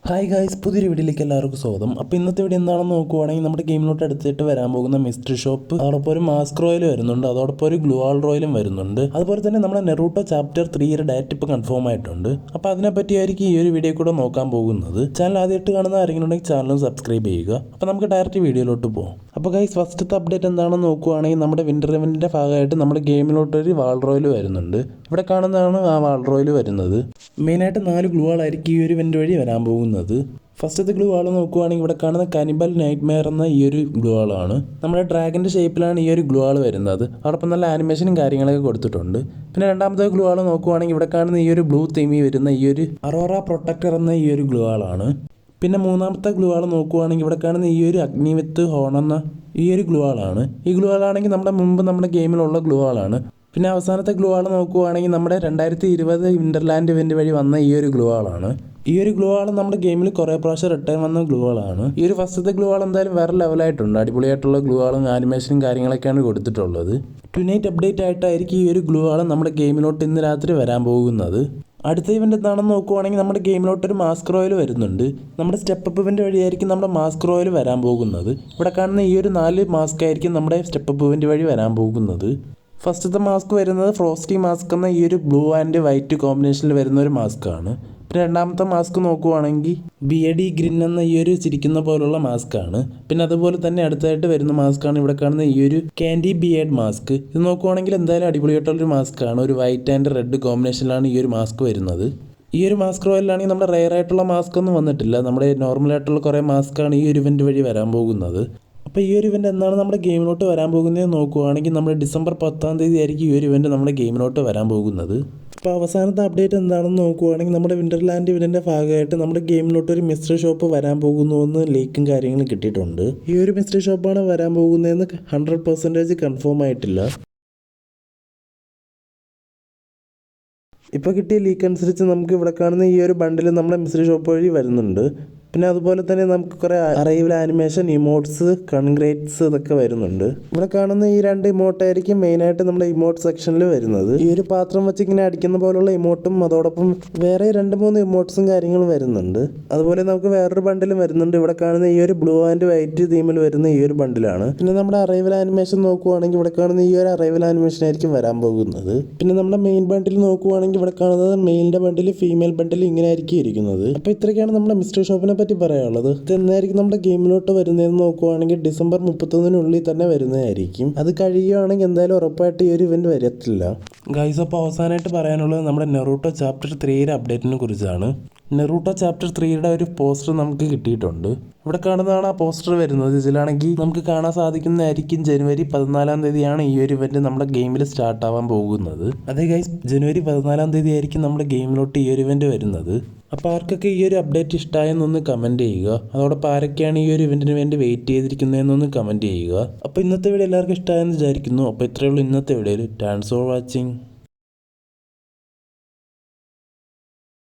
Hi guys, പുതിയൊരു വീഡിയോയിലേക്ക് എല്ലാവർക്കും സ്വാഗതം. അപ്പോൾ ഇന്നത്തെ വീഡിയോ എന്താണെന്ന് നോക്കുവാണെങ്കിൽ നമ്മുടെ ഗെയിമിലോട്ട് അടുത്തിട്ട് വരാൻ പോകുന്ന മിസ്റ്ററി ഷോപ്പ്, അതോടൊപ്പം ഒരു മാസ്ക് റോയൽ വരുന്നുണ്ട്, അതോടൊപ്പം ഒരു ഗ്ലുവാൾ റോയലും വരുന്നുണ്ട്. അതുപോലെ തന്നെ നമ്മുടെ നെറൂട്ടോ ചാപ്റ്റർ 3 ഡേറ്റ് ഇപ്പോൾ കൺഫേം ആയിട്ടുണ്ട്. അപ്പോൾ അതിനെപ്പറ്റിയായിരിക്കും ഈ ഒരു വീഡിയോ കൂടെ നോക്കാൻ പോകുന്നത്. ചാനൽ ആദ്യമായിട്ട് കാണുന്ന ആരെങ്കിലും ഉണ്ടെങ്കിൽ ചാനലും സബ്സ്ക്രൈബ് ചെയ്യുക. അപ്പോൾ നമുക്ക് ഡയറക്റ്റ് വീഡിയോയിലോട്ട് പോകാം. അപ്പോൾ ഗൈസ്, ഫസ്റ്റത്തെ അപ്ഡേറ്റ് എന്താണെന്ന് നോക്കുവാണെങ്കിൽ നമ്മുടെ വിന്റർ ഇവന്റിന്റെ ഭാഗമായിട്ട് നമ്മുടെ ഗെയിമിലോട്ട് ഒരു വാൾ റോയൽ വരുന്നുണ്ട്. ഇവിടെ കാണുന്നതാണ് ആ വാൾ റോയൽ വരുന്നത്. മെയിനായിട്ട് 4 ഗ്ലുവാളായിരിക്കും ഈ ഒരു ഇവന്റ് വഴി വരാൻ പോകുന്നത്. ഫസ്റ്റത്തെ ഗ്ലൂ ആൾ നോക്കുവാണെങ്കിൽ ഇവിടെ കാണുന്ന കാനിബൽ നൈറ്റ് മെയർ എന്ന ഈ ഒരു ഗ്ലൂ ആളാണ്. നമ്മുടെ ഡ്രാഗൻ്റെ ഷേപ്പിലാണ് ഈ ഒരു ഗ്ലൂ ആൾ വരുന്നത്. അതോടൊപ്പം നല്ല ആനിമേഷനും കാര്യങ്ങളൊക്കെ കൊടുത്തിട്ടുണ്ട്. പിന്നെ രണ്ടാമത്തെ ഗ്ലൂ ആൾ നോക്കുവാണെങ്കിൽ ഇവിടെ കാണുന്ന ഈ ഒരു ബ്ലൂ തീമി വരുന്ന ഈ ഒരു അറോറ പ്രൊട്ടക്ടർ എന്ന ഈ ഒരു ഗ്ലൂ ആളാണ്. പിന്നെ മൂന്നാമത്തെ ഗ്ലൂ ആൾ നോക്കുവാണെങ്കിൽ ഇവിടെ കാണുന്ന ഈ ഒരു അഗ്നി വിത്ത് ഹോൺ എന്ന ഈ ഒരു ഗ്ലൂ ആളാണ്. ഈ ഗ്ലൂ ആളാണെങ്കിൽ നമ്മുടെ ഗെയിമിലുള്ള ഗ്ലൂ ആളാണ്. പിന്നെ അവസാനത്തെ ഗ്ലൂ ആൾ നോക്കുവാണെങ്കിൽ നമ്മുടെ 2020 വിന്റർലാൻഡ് ഇവന്റ് വഴി വന്ന ഈ ഒരു ഗ്ലൂ ആളാണ്. ഈ ഒരു ഗ്ലൂ ആൾ നമ്മുടെ ഗെയിമിൽ കുറേ പ്രാവശ്യം റിട്ടേൺ വന്ന ഗ്ലൂ ആളാണ്. ഈ ഒരു ഫസ്റ്റത്തെ ഗ്ലൂ ആൾ എന്തായാലും വേറെ ലെവലായിട്ടുണ്ട്. അടിപൊളിയായിട്ടുള്ള ഗ്ലൂ ആളും ആനിമേഷനും കാര്യങ്ങളൊക്കെയാണ് കൊടുത്തിട്ടുള്ളത്. ടുനൈറ്റ് അപ്ഡേറ്റ് ആയിട്ടായിരിക്കും ഈ ഒരു ഗ്ലൂ ആൾ നമ്മുടെ ഗെയിമിലോട്ട് ഇന്ന് രാത്രി വരാൻ പോകുന്നത്. അടുത്ത ഇവന്റ് എന്താണെന്ന് നോക്കുവാണെങ്കിൽ നമ്മുടെ ഗെയിമിലോട്ട് ഒരു മാസ്ക് റോയൽ വരുന്നുണ്ട്. നമ്മുടെ സ്റ്റെപ്പ് അപ്പ് ഇവന്റ് വഴിയായിരിക്കും നമ്മുടെ മാസ്ക് റോയൽ വരാൻ പോകുന്നത്. ഇവിടെ കാണുന്ന ഈ ഒരു 4 മാസ്ക് ആയിരിക്കും നമ്മുടെ സ്റ്റെപ്പ് അപ്പ് ഇവന്റ് വഴി വരാൻ പോകുന്നത്. ഫസ്റ്റത്തെ മാസ്ക് വരുന്നത് ഫ്രോസ്റ്റി മാസ്ക് എന്ന ഈ ഒരു ബ്ലൂ ആൻഡ് വൈറ്റ് കോമ്പിനേഷനിൽ വരുന്ന ഒരു മാസ്ക് ആണ്. പിന്നെ രണ്ടാമത്തെ മാസ്ക് നോക്കുവാണെങ്കിൽ ബിയഡി ഗ്രിൻ എന്ന ഈ ഒരു ചിരിക്കുന്ന പോലുള്ള മാസ്ക് ആണ്. പിന്നെ അതുപോലെ തന്നെ അടുത്തായിട്ട് വരുന്ന മാസ്ക് ആണ് ഇവിടെ കാണുന്ന ഈ ഒരു ക്യാൻഡി ബിയേഡ് മാസ്ക്. ഇത് നോക്കുവാണെങ്കിൽ എന്തായാലും അടിപൊളിയായിട്ടുള്ളൊരു മാസ്ക് ആണ്. ഒരു വൈറ്റ് ആൻഡ് റെഡ് കോമ്പിനേഷനിലാണ് ഈ ഒരു മാസ്ക് വരുന്നത്. ഈ ഒരു മാസ്ക് റോയലാണെങ്കിൽ നമ്മുടെ റെയർ ആയിട്ടുള്ള മാസ്ക് ഒന്നും വന്നിട്ടില്ല. നമ്മുടെ നോർമലായിട്ടുള്ള കുറേ മാസ്ക് ആണ് ഈ ഒരു ഇവന്റ് വഴി വരാൻ പോകുന്നത്. അപ്പോൾ ഈ ഒരു ഇവന്റ് എന്നാണ് നമ്മുടെ ഗെയിമിലോട്ട് വരാൻ പോകുന്നത് നോക്കുവാണെങ്കിൽ നമ്മുടെ ഡിസംബർ 10-ാം തീയതി ആയിരിക്കും ഈ ഒരു ഇവന്റ് നമ്മുടെ ഗെയിമിലോട്ട് വരാൻ പോകുന്നത്. അപ്പോൾ അവസാനത്തെ അപ്ഡേറ്റ് എന്താണെന്ന് നോക്കുവാണെങ്കിൽ നമ്മുടെ വിന്റർലാൻഡ് ഇവന്റിന്റെ ഭാഗമായിട്ട് നമ്മുടെ ഗെയിമിലോട്ട് ഒരു മിസ്റ്ററി ഷോപ്പ് വരാൻ പോകുന്നുവെന്ന് ലീക്കും കാര്യങ്ങളും കിട്ടിയിട്ടുണ്ട്. ഈ ഒരു മിസ്റ്ററി ഷോപ്പാണ് വരാൻ പോകുന്നതെന്ന് 100% കൺഫേം ആയിട്ടില്ല. ഇപ്പോൾ കിട്ടിയ ലീക്ക് അനുസരിച്ച് നമുക്ക് ഇവിടെ കാണുന്ന ഈ ഒരു ബണ്ടിൽ നമ്മുടെ മിസ്റ്ററി ഷോപ്പ് വഴി വരുന്നുണ്ട്. പിന്നെ അതുപോലെ തന്നെ നമുക്ക് കുറേ അറൈവൽ ആനിമേഷൻ, ഇമോട്ട്സ്, കൺഗ്രേറ്റ്സ് ഇതൊക്കെ വരുന്നുണ്ട്. ഇവിടെ കാണുന്ന ഈ 2 ഇമോട്ടായിരിക്കും മെയിനായിട്ട് നമ്മുടെ ഇമോട്ട് സെക്ഷനിൽ വരുന്നത്. ഈ ഒരു പാത്രം വെച്ച് ഇങ്ങനെ അടിക്കുന്ന പോലുള്ള ഇമോട്ടും അതോടൊപ്പം വേറെ 2-3 ഇമോട്ട്സും കാര്യങ്ങളും വരുന്നുണ്ട്. അതുപോലെ നമുക്ക് വേറൊരു ബണ്ടിലും വരുന്നുണ്ട്. ഇവിടെ കാണുന്ന ഈ ഒരു ബ്ലൂ ആൻഡ് വൈറ്റ് തീമിൽ വരുന്ന ഈ ഒരു ബണ്ടിലാണ്. പിന്നെ നമ്മുടെ അറൈവൽ ആനിമേഷൻ നോക്കുവാണെങ്കിൽ ഇവിടെ കാണുന്ന ഈ ഒരു അറൈവൽ ആനിമേഷൻ ആയിരിക്കും വരാൻ പോകുന്നത്. പിന്നെ നമ്മുടെ മെയിൻ ബണ്ടിൽ നോക്കുവാണെങ്കിൽ ഇവിടെ കാണുന്നത് മെയിലിൻ്റെ ബണ്ടിൽ, ഫീമെയിൽ ബണ്ടിൽ ഇങ്ങനെ ആയിരിക്കും ഇരിക്കുന്നത്. അപ്പോൾ ഇത്രയൊക്കെയാണ് നമ്മുടെ മിസ്റ്ററി ഷോപ്പിനെ പറ്റി പറയാനുള്ളത്. ഇതെന്നായിരിക്കും നമ്മുടെ ഗെയിമിലോട്ട് വരുന്നതെന്ന് നോക്കുവാണെങ്കിൽ ഡിസംബർ 31-നുള്ളിൽ തന്നെ വരുന്നതായിരിക്കും. അത് കഴിയുകയാണെങ്കിൽ എന്തായാലും ഉറപ്പായിട്ട് ഈ ഒരു ഇവന്റ് വരത്തില്ല. ഗൈസ്, അപ്പോൾ അവസാനമായിട്ട് പറയാനുള്ളത് നമ്മുടെ നെറൂട്ടോ ചാപ്റ്റർ 3 അപ്ഡേറ്റിനെ കുറിച്ചാണ്. നെറൂട്ടോ ചാപ്റ്റർ 3 ഒരു പോസ്റ്റർ നമുക്ക് കിട്ടിയിട്ടുണ്ട്. ഇവിടെ കാണുന്നതാണ് ആ പോസ്റ്റർ വരുന്നത്. ഇതിലാണെങ്കിൽ നമുക്ക് കാണാൻ സാധിക്കുന്നതായിരിക്കും ജനുവരി 14-ാം തീയതിയാണ് ഈ ഒരു ഇവന്റ് നമ്മുടെ ഗെയിമിൽ സ്റ്റാർട്ട് ആവാൻ പോകുന്നത്. അതെ ഗൈസ്, ജനുവരി 14-ാം തീയതി ആയിരിക്കും നമ്മുടെ ഗെയിമിലോട്ട് ഈ ഒരു ഇവന്റ് വരുന്നത്. അപ്പോൾ ആർക്കൊക്കെ ഈ ഒരു അപ്ഡേറ്റ് ഇഷ്ടമായെന്നൊന്ന് കമൻറ്റ് ചെയ്യുക. അതോടൊപ്പം ആരൊക്കെയാണ് ഈ ഒരു ഇവന്റിന് വേണ്ടി വെയിറ്റ് ചെയ്തിരിക്കുന്നതെന്നൊന്ന് കമൻറ്റ് ചെയ്യുക. അപ്പോൾ ഇന്നത്തെ വീഡിയോ എല്ലാവർക്കും ഇഷ്ടമായെന്ന് വിചാരിക്കുന്നു. അപ്പോൾ ഇത്രയേ ഉള്ളൂ ഇന്നത്തെ വീഡിയോയിൽ. Thanks for watching.